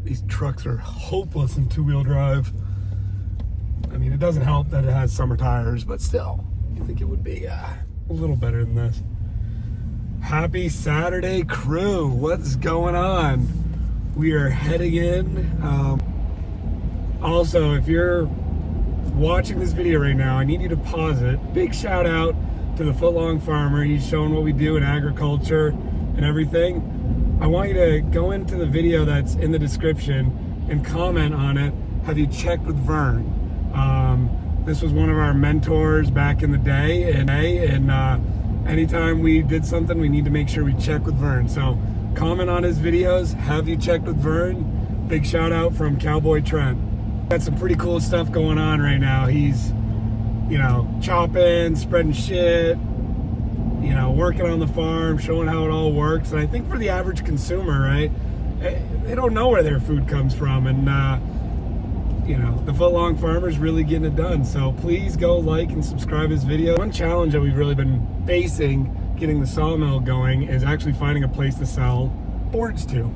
These trucks are hopeless in two-wheel drive. I mean, it doesn't help that it has summer tires, but still, you think it would be a little better than this. Happy Saturday, crew. What's going on? We are heading in. Also, if you're watching this video right now, I need you to pause it. Big shout out to the Footlong Farmer. He's showing what we do in agriculture and everything. I want you to go into the video that's in the description and comment on it. Have you checked with Vern? This was one of our mentors back in the day, and anytime we did something, we need to make sure we check with Vern. So comment on his videos. Have you checked with Vern? Big shout out from Cowboy Trent. Got some pretty cool stuff going on right now. He's, chopping, spreading shit, working on the farm, showing how it all works. And I think for the average consumer, right, they don't know where their food comes from. And, the Footlong Farmer's really getting it done. So please go like and subscribe his video. One challenge that we've really been facing getting the sawmill going is actually finding a place to sell boards to.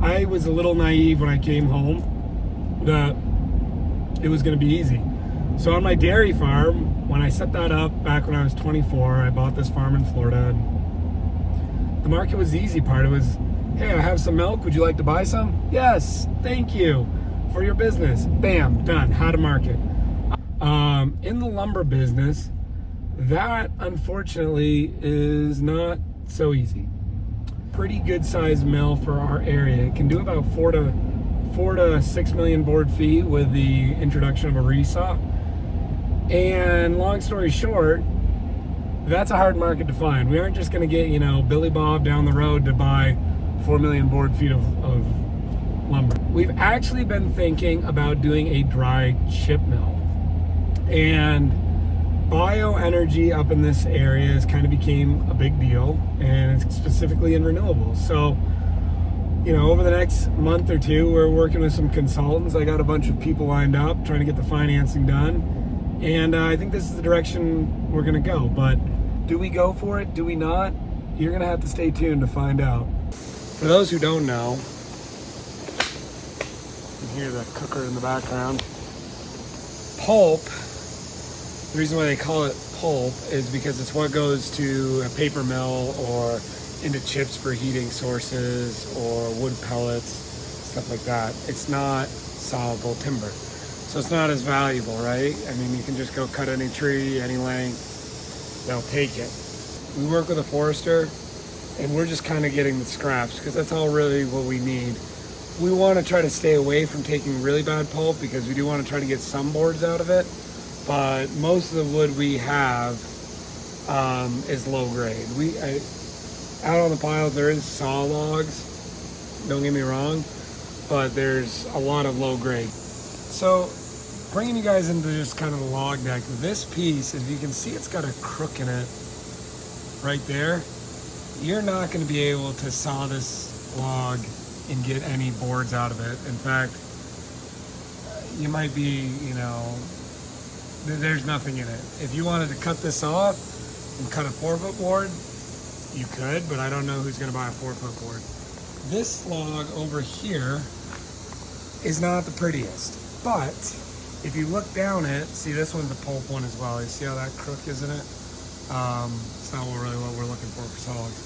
I was a little naive when I came home that it was going to be easy. So on my dairy farm, when I set that up back when I was 24, I bought this farm in Florida. And the market was the easy part. It was, hey, I have some milk. Would you like to buy some? Yes, thank you for your business. Bam, done. How to market. In the lumber business, that unfortunately is not so easy. Pretty good sized mill for our area. It can do about 4 to 6 million board feet with the introduction of a resaw. And long story short, that's a hard market to find. We aren't just going to get, Billy Bob down the road to buy 4 million board feet of lumber. We've actually been thinking about doing a dry chip mill. And bioenergy up in this area has kind of became a big deal, and it's specifically in renewables. So, over the next month or two, we're working with some consultants. I got a bunch of people lined up trying to get the financing done. And I think this is the direction we're going to go. But do we go for it? Do we not? You're going to have to stay tuned to find out. For those who don't know, you can hear the cooker in the background. Pulp, the reason why they call it pulp is because it's what goes to a paper mill or into chips for heating sources or wood pellets, stuff like that. It's not sawable timber. So it's not as valuable, right? I mean, you can just go cut any tree, any length, they'll take it. We work with a forester, and we're just kind of getting the scraps because that's all really what we need. We want to try to stay away from taking really bad pulp because we do want to try to get some boards out of it. But most of the wood we have is low grade. Out on the piles, there is saw logs, don't get me wrong, but there's a lot of low grade. So bringing you guys into just kind of the log deck, this piece, as you can see, it's got a crook in it right there. You're not going to be able to saw this log and get any boards out of it. In fact, you might be, there's nothing in it. If you wanted to cut this off and cut a 4-foot board, you could, but I don't know who's going to buy a 4-foot board. This log over here is not the prettiest, but if you look down it, see, this one's a pulp one as well. You see how that crook is in it? It's not really what we're looking for saw logs.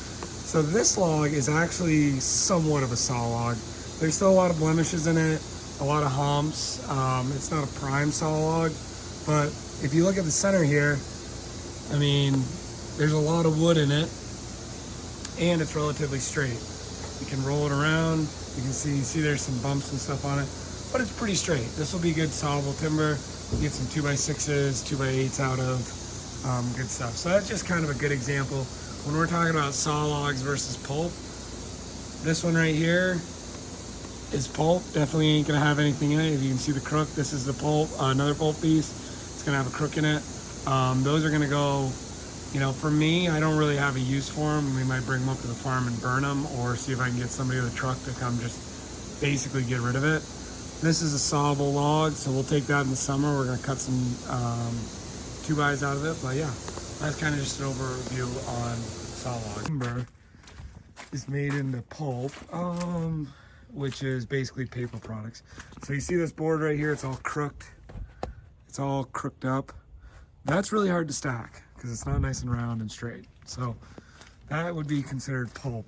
So this log is actually somewhat of a saw log. There's still a lot of blemishes in it, a lot of humps. It's not a prime saw log, but if you look at the center here, I mean, there's a lot of wood in it, and it's relatively straight. You can roll it around. You can see there's some bumps and stuff on it, but it's pretty straight. This will be good sawable timber. You get some 2x6s, 2x8s out of, good stuff. So that's just kind of a good example. When we're talking about saw logs versus pulp, this one right here is pulp. Definitely ain't gonna have anything in it. If you can see the crook, this is the pulp, another pulp piece. It's gonna have a crook in it. Those are gonna go, for me, I don't really have a use for them. We might bring them up to the farm and burn them, or see if I can get somebody with a truck to come just basically get rid of it. This is a sawable log, so we'll take that in the summer. We're gonna cut some 2x out of it, but yeah, that's kind of just an overview on saw log. Timber is made into pulp. which is basically paper products. So you see this board right here, it's all crooked. It's all crooked up. That's really hard to stack because it's not nice and round and straight. So that would be considered pulp.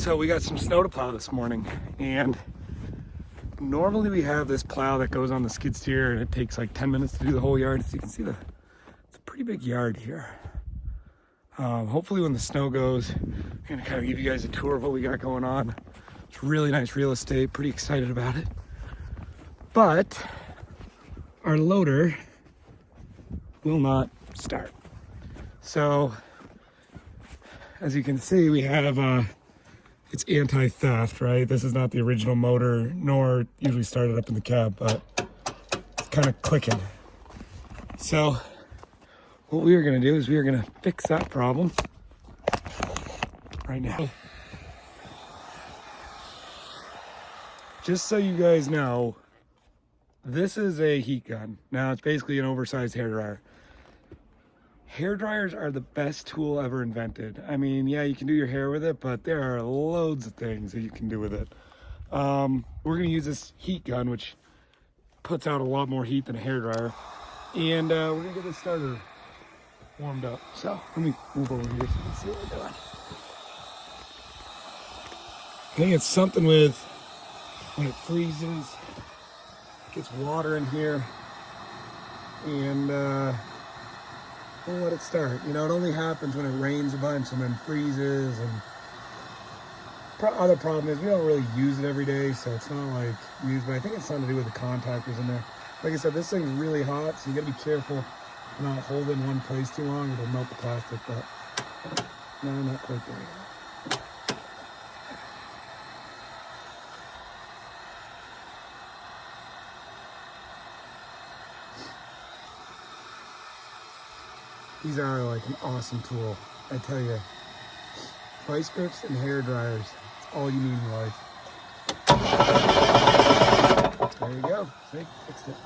So we got some snow to plow this morning, and Normally we have this plow that goes on the skid steer and it takes like 10 minutes to do the whole yard. As you can see, it's a pretty big yard here. Hopefully when the snow goes, I'm gonna kind of give you guys a tour of what we got going on. It's really nice real estate, pretty excited about it. But our loader will not start. So as you can see, we have it's anti-theft, right? This is not the original motor, nor usually started up in the cab, but it's kind of clicking. So what we are gonna do is we are gonna fix that problem right now. Just so you guys know, this is a heat gun. Now it's basically an oversized hairdryer. Hair dryers are the best tool ever invented. I mean, yeah, you can do your hair with it, but there are loads of things that you can do with it. We're gonna use this heat gun, which puts out a lot more heat than a hair dryer. And we're gonna get this starter warmed up. So let me move over here so you can see what we're doing. I think it's something with when it freezes, it gets water in here, and we'll let it start. You know, it only happens when it rains a bunch and then freezes. And other problem is we don't really use it every day, so it's not like used. But I think it's something to do with the contactors in there. Like I said, this thing's really hot, so you gotta be careful not hold it in one place too long. It'll melt the plastic. But no, not quite there yet. These are like an awesome tool, I tell you. Vice grips and hair dryers, it's all you need in life. There you go, see, fixed it.